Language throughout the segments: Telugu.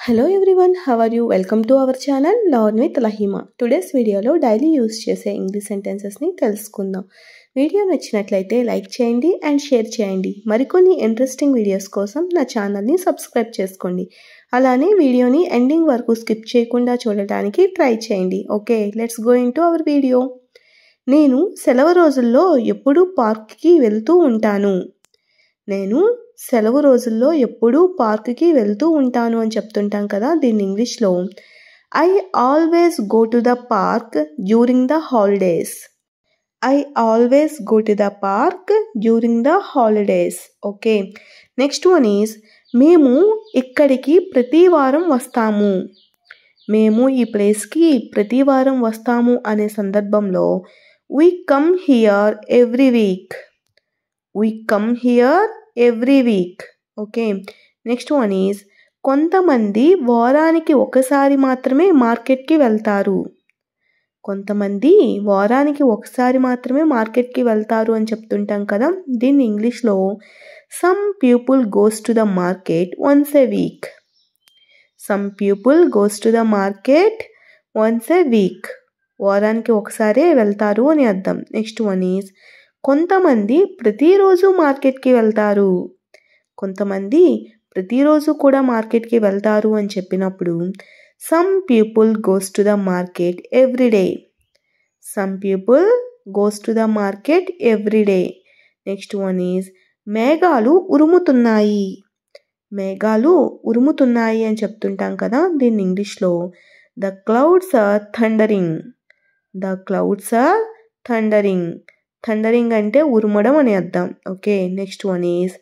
Hello everyone, how are you? Welcome to our channel Learn with Lahima. Today's వీడియోలో డైలీ యూస్ చేసే ఇంగ్లీష్ సెంటెన్సెస్ని తెలుసుకుందాం. వీడియో నచ్చినట్లయితే లైక్ చేయండి అండ్ షేర్ చేయండి. మరికొన్ని ఇంట్రెస్టింగ్ వీడియోస్ కోసం నా ఛానల్ని సబ్స్క్రైబ్ చేసుకోండి. అలానే వీడియోని ఎండింగ్ వరకు స్కిప్ చేయకుండా చూడడానికి ట్రై చేయండి. Okay, let's go into hour video. నేను సెలవు రోజుల్లో ఎప్పుడూ పార్క్కి వెళ్తూ ఉంటాను. నేను సెలవు రోజుల్లో ఎప్పుడూ పార్క్కి వెళ్తూ ఉంటాను అని చెప్తుంటాం కదా. దీన్ని ఇంగ్లీష్లో I always go to the park during the holidays. I always go to the park during the holidays. Okay, next one is మేము ఇక్కడికి ప్రతి వారం వస్తాము. మేము ఈ ప్లేస్కి ప్రతి వారం వస్తాము అనే సందర్భంలో we come here every week. We come here every week. Okay, next one is కొంతమంది వారానికి ఒకసారి మాత్రమే మార్కెట్కి వెళ్తారు. కొంతమంది వారానికి ఒకసారి మాత్రమే మార్కెట్కి వెళ్తారు అని చెప్తుంటాం కదా. దీన్ని ఇంగ్లీష్లో some people goes to the market once a week. Some people goes to the market once a week. వారానికి ఒకసారే వెళ్తారు అని అర్థం. నెక్స్ట్ వన్ ఈజ్ కొంతమంది ప్రతిరోజు మార్కెట్కి వెళ్తారు. కొంతమంది ప్రతిరోజు కూడా మార్కెట్కి వెళ్తారు అని చెప్పినప్పుడు some people goes to the market every day. Some people goes to the market every day. Next one is మేఘాలు ఉరుముతున్నాయి. మేఘాలు ఉరుముతున్నాయి అని చెప్తుంటాం కదా. దీన్ని ఇంగ్లీష్లో the clouds are thundering. The clouds are thundering. Thundering అంటే ఉరుమడం అని అర్థం. ఓకే, నెక్స్ట్ వన్ ఈజ్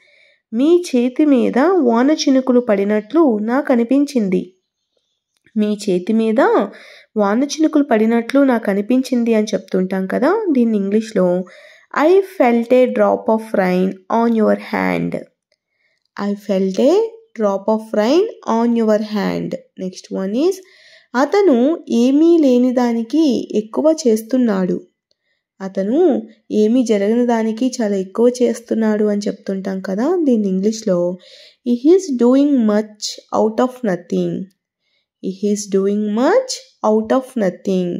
మీ చేతి మీద వాన చినుకులు పడినట్లు నాకు అనిపించింది. మీ చేతి మీద వాన చినుకులు పడినట్లు నాకు అనిపించింది అని చెప్తుంటాం కదా. దీన్ని ఇంగ్లీష్లో I felt A drop of rain on your hand. I felt A drop of rain on your hand. Next one is అతను ఏమీ లేని దానికి ఎక్కువ చేస్తున్నాడు. అతను ఏమీ జరగని దానికి చాలా ఎక్కువ చేస్తున్నాడు అని చెప్తుంటాం కదా. దీన్ని ఇంగ్లీష్లో he is doing much out of nothing. He is doing much out of nothing.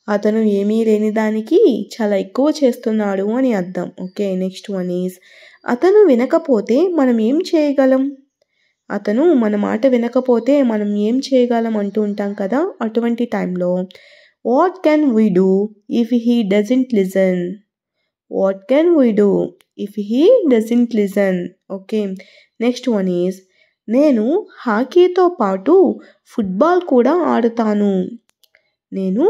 అతను ఏమీ లేని దానికి చాలా ఎక్కువ చేస్తున్నాడు అని అర్థం. ఓకే, నెక్స్ట్ వన్ ఈజ్ అతను వినకపోతే మనం ఏం చేయగలం. అతను మన మాట వినకపోతే మనం ఏం చేయగలం అంటూ ఉంటాం కదా. అటువంటి టైంలో what can we do if he doesn't listen. What can we do if he doesn't listen. Okay, next one is నేను హాకీతో పాటు ఫుట్బాల్ కూడా ఆడుతాను. నేను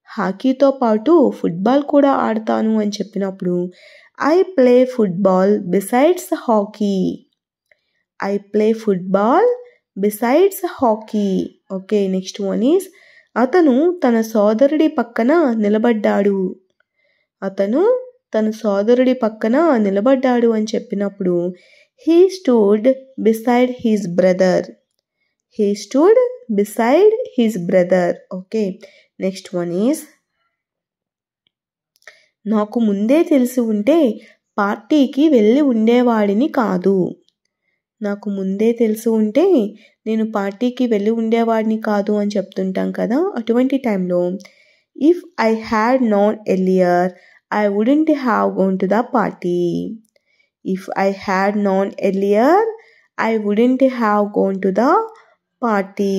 హాకీతో పాటు ఫుట్బాల్ కూడా ఆడతాను అని చెప్పినప్పుడు I play football besides hockey. I play football besides hockey. Okay, next one is అతను తన సోదరుడి పక్కన నిలబడ్డాడు. అతను తన సోదరుడి పక్కన నిలబడ్డాడు అని చెప్పినప్పుడు he stood beside his brother. He stood beside his brother. Okay, next one is నాకు ముందే తెలిసి ఉంటే పార్టీకి వెళ్ళి ఉండేవాడిని కాదు. నాకు ముందే తెలిసి ఉంటే నేను పార్టీకి వెళ్ళి ఉండేవాడిని కాదు అని చెప్తుంటాం కదా. అటువంటి టైంలో if I had known earlier I wouldn't have gone to the party. If I had known earlier I wouldn't have gone to the party.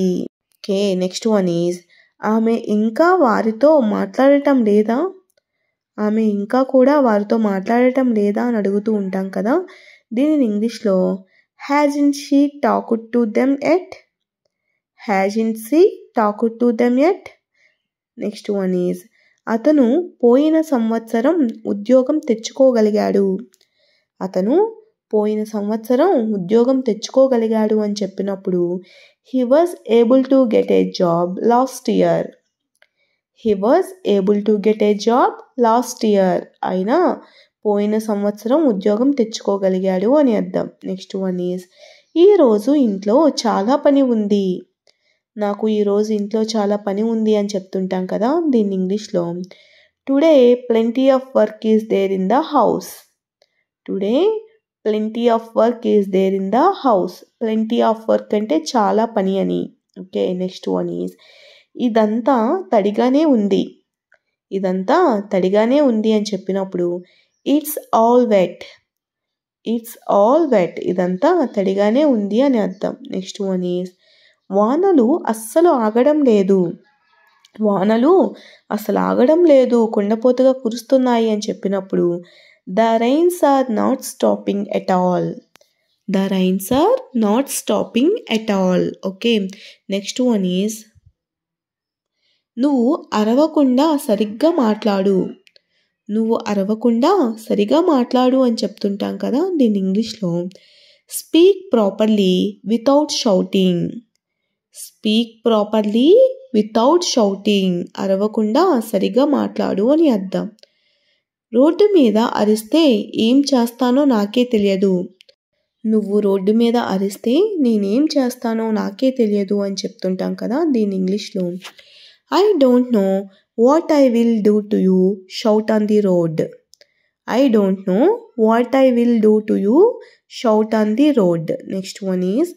Okay, next one is ఆమె ఇంకా వారితో మాట్లాడటం లేదా. ఆమె ఇంకా కూడా వారితో మాట్లాడటం లేదా అని అడుగుతూ ఉంటాం కదా. దీనిని ఇంగ్లీష్లో hasn't she talked to them yet. Hasn't she talked to them yet. Next one is అతను పోయిన సంవత్సరం ఉద్యోగం తెచ్చుకోగలిగాడు. అతను పోయిన సంవత్సరం ఉద్యోగం తెచ్చుకోగలిగాడు అని చెప్పినప్పుడు he was able to get a job last year. He was able to get a job last year. అయినా పోయిన సంవత్సరం ఉద్యోగం తెచ్చుకోగలిగాడు అని అర్థం. నెక్స్ట్ వన్ ఈజ్ ఈరోజు ఇంట్లో చాలా పని ఉంది. నాకు ఈరోజు ఇంట్లో చాలా పని ఉంది అని చెప్తుంటాం కదా. దీన్ని ఇంగ్లీష్లో today plenty of work is there in the house. Today plenty of work is there in the house. Plenty of work అంటే చాలా పని అని. ఓకే, నెక్స్ట్ వన్ ఈజ్ ఇదంతా తడిగానే ఉంది. ఇదంతా తడిగానే ఉంది అని చెప్పినప్పుడు it's all wet. It's all wet. ఇదంతా తడిగానే ఉంది అని అర్థం. నెక్స్ట్ వన్ ఈజ్ వానలు అస్సలు ఆగడం లేదు. వానలు అసలు ఆగడం లేదు, కుండపోతగా కురుస్తున్నాయి అని చెప్పినప్పుడు the rains are not stopping at all. The rains are not stopping at all. Okay, next one is నువ్వు అరవకుండా సరిగ్గా మాట్లాడు. నువ్వు అరవకుండా సరిగా మాట్లాడు అని చెప్తుంటాం కదా, దీని ఇంగ్లీష్లో speak properly without shouting. Speak properly without shouting. అరవకుండా సరిగా మాట్లాడు అని అర్థం. రోడ్డు మీద అరిస్తే ఏం చేస్తానో నాకే తెలియదు. నువ్వు రోడ్డు మీద అరిస్తే నేనేం చేస్తానో నాకే తెలియదు అని చెప్తుంటాం కదా, దీని ఇంగ్లీష్లో I don't know what I will do to you shout on the road. I don't know what I will do to you shout on the road. Next one is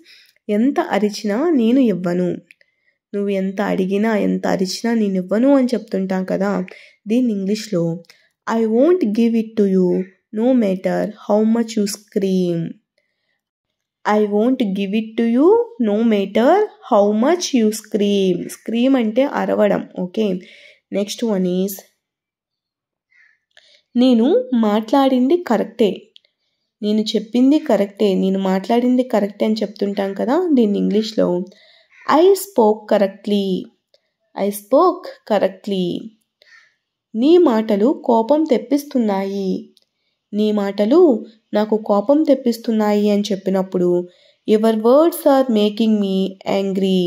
ఎంత అరిచినా నేను ఇవ్వను. నువ్వు ఎంత అడిగినా ఎంత అరిచినా నేను ఇవ్వను అని చెప్తుంటాం కదా, దీని ఇంగ్లీష్లో I won't give it to you no matter how much you scream. I won't give it to you no matter how much you scream. Scream అంటే అరవడం. ఓకే, నెక్స్ట్ వన్ ఈజ్ నేను మాట్లాడింది కరెక్టే. నేను చెప్పింది కరెక్టే, నేను మాట్లాడింది కరెక్టే అని చెప్తుంటాం కదా, దీన్ని ఇంగ్లీష్లో I spoke correctly. I spoke correctly. నీ మాటలు కోపం తెప్పిస్తున్నాయి. నీ మాటలు నాకు కోపం తెప్పిస్తున్నాయి అని చెప్పినప్పుడు your words are making me angry.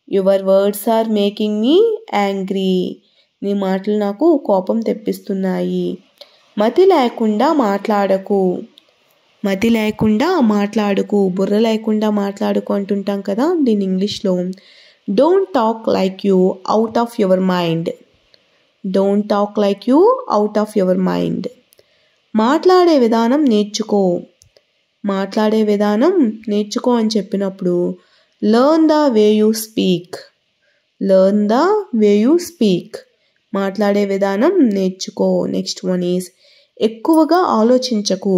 Your words are making me angry. నీ మాటలు నాకు కోపం తెప్పిస్తున్నాయి. మతి లేకుండా మాట్లాడకు. మతి లేకుండా మాట్లాడుకు, బుర్ర లేకుండా మాట్లాడుకు అంటుంటాం కదా, దీని ఇంగ్లీష్లో don't talk like you out of your mind. Don't talk like you out of your mind. మాట్లాడే విధానం నేర్చుకో. మాట్లాడే విధానం నేర్చుకో అని చెప్పినప్పుడు learn the way you speak. Learn the way you speak. మాట్లాడే విధానం నేర్చుకో. నెక్స్ట్ వన్ ఈజ్ ఎక్కువగా ఆలోచించకు.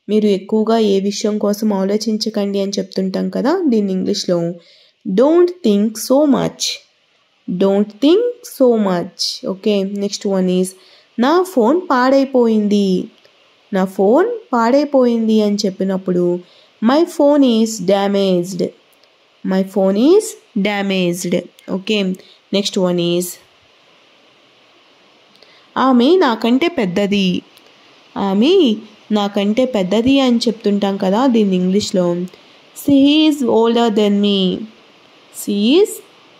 మీరు ఎక్కువగా ఏ విషయం కోసం ఆలోచించకండి అని చెప్తుంటాం కదా, దీన్ని ఇంగ్లీష్లో don't think so much. Don't think so much. Okay, next one is నా ఫోన్ పాడైపోయింది. నా ఫోన్ పాడైపోయింది అని చెప్పినప్పుడు my phone is damaged. My phone is damaged. Okay, next one is ఆమె నాకంటే పెద్దది. ఆమె నాకంటే పెద్దది అని చెప్తుంటాం కదా, దీన్ని ఇంగ్లీష్లో she is older than me. She is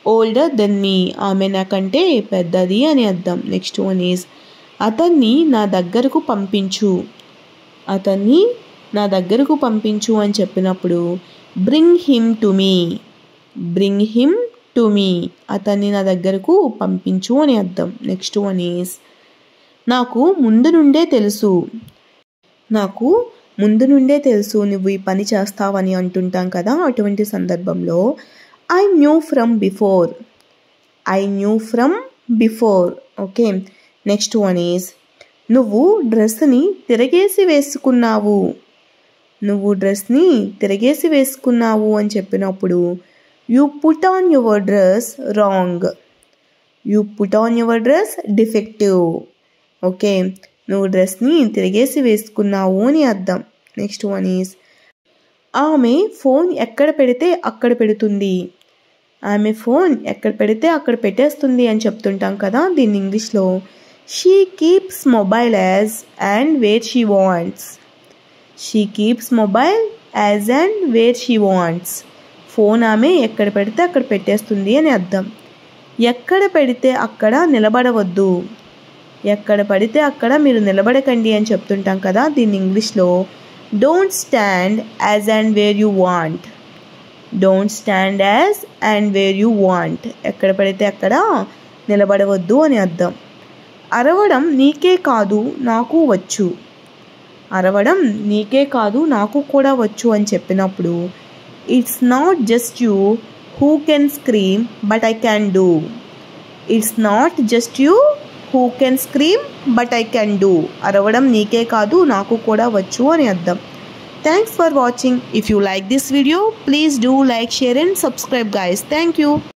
older than me. ఆమె నాకంటే పెద్దది అని అర్థం. నెక్స్ట్ వన్ ఈజ్ అతన్ని నా దగ్గరకు పంపించు. అతన్ని నా దగ్గరకు పంపించు అని చెప్పినప్పుడు bring him to me. Bring him to me. అతన్ని నా దగ్గరకు పంపించు అని అర్థం. నెక్స్ట్ వన్ ఈజ్ నాకు ముందు నుండే తెలుసు. నాకు ముందు నుండే తెలుసు నువ్వు ఈ పని చేస్తావని అంటుంటాం కదా, అటువంటి సందర్భంలో I knew from before. I knew from before. Okay, next one is నువ్వు డ్రెస్ని తిరగేసి వేసుకున్నావు. నువ్వు డ్రెస్ని తిరగేసి వేసుకున్నావు అని చెప్పినప్పుడు you put on your dress wrong. You put on your dress defective. Okay, నువ్వు డ్రెస్ని తిరిగేసి వేసుకున్నావు అని అర్థం. నెక్స్ట్ వన్ ఈజ్ ఆమె ఫోన్ ఎక్కడ పెడితే అక్కడ పెడుతుంది. ఆమె ఫోన్ ఎక్కడ పెడితే అక్కడ పెట్టేస్తుంది అని చెప్తుంటాం కదా, దీన్ని ఇంగ్లీష్లో she keeps mobile as and where she wants. She keeps mobile as and where she wants. Phone ఆమె ఎక్కడ పెడితే అక్కడ పెట్టేస్తుంది అని అర్థం. ఎక్కడ పెడితే అక్కడ నిలబడవద్దు. ఎక్కడ పడితే అక్కడ మీరు నిలబడకండి అని చెప్తుంటాం కదా, దీన్ని ఇంగ్లీష్లో don't stand as and where you want. Don't stand as and where you want. ఎక్కడ పడితే అక్కడ నిలబడవద్దు అని అర్థం. అరవడం నీకే కాదు నాకు వచ్చు. అరవడం నీకే కాదు నాకు కూడా వచ్చు అని చెప్పినప్పుడు it's not just you who can scream but I can do. It's not just you who can scream but I can do. అరవడం నీకే కాదు నాకు కూడా వచ్చు అని అర్థం. Thanks for watching. If you like this video, please do like, share and subscribe guys. Thank you.